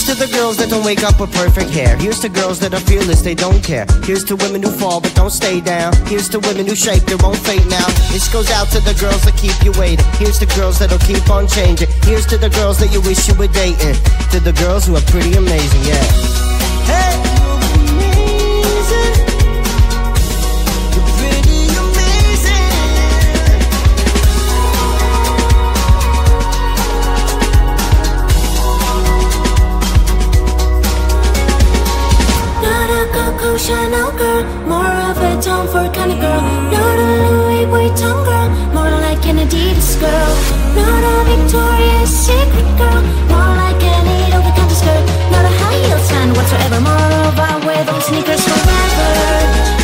Here's to the girls that don't wake up with perfect hair. Here's to girls that are fearless, they don't care. Here's to women who fall but don't stay down. Here's to women who shape their own fate now. This goes out to the girls that keep you waiting. Here's to girls that'll keep on changing. Here's to the girls that you wish you were dating. To the girls who are pretty amazing, yeah. Hey! Chanel girl, more of a Tom Ford kind of girl. Not a Louis Vuitton girl, more like an Adidas girl. Not a Victoria's Secret girl, more like an eight over country skirt. Not a high heel fan whatsoever, more of I wear those sneakers forever.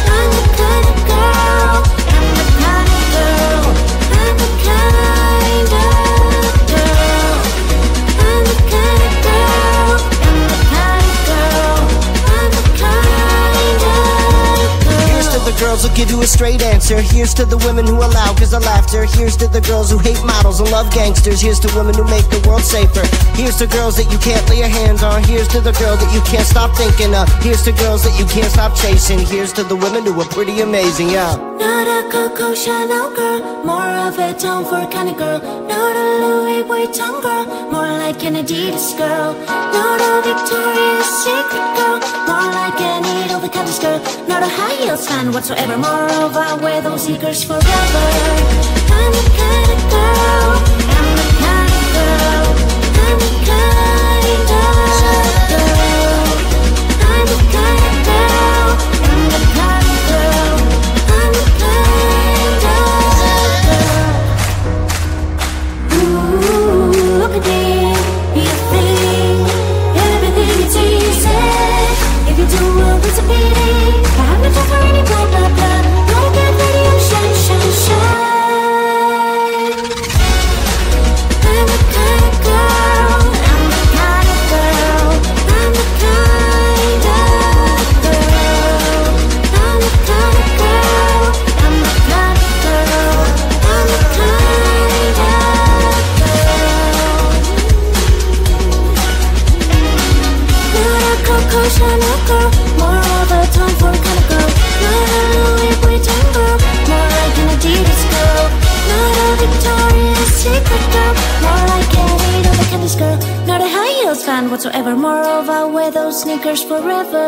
I'm the kind of girl, I'm the kind of girl, I'm the kind of girl, I'm the kind of girl, I'm the kind of girl, I'm the kind of girl. Here's to the girls who give you a straight answer. Here's to the women who allow cause of laughter. Here's to the girls who hate models and love gangsters. Here's to women who make the world safer. Here's to girls that you can't lay your hands on. Here's to the girl that you can't stop thinking of. Here's to girls that you can't stop chasing. Here's to the women who are pretty amazing, yeah. Not a Coco Chanel girl, more of a Tom Ford kind of girl. Not a Louis Vuitton girl, more like an Adidas girl. Not a Victoria's Secret girl, more like an eight over country skirt. Not a high heels fan whatsoever, more of I wear those sneakers forever. I'm the kind of girl, I'm the kind of girl, I'm the kind of girl, I'm the kind of girl, I'm the kind of girl, I'm the kind of girl. Ooh, look at this, be a thing, everything is easy. If you do well, it's a pity. I have no time for any blah blah blah. Don't get radio, shine, shine, shine. I'm the kind of girl, I'm the kind of girl, I'm the kind of girl, I'm the kind of girl, I'm the kind of girl, I'm the kind of girl. Not a Coco Chanel girl, more of a Tom Ford kind of girl. Not a Louis Vuitton girl, more like an Adidas girl. Not a Victoria's Secret girl, more like an eight over candy girl. Not a high heels fan whatsoever, more of I wear those sneakers forever.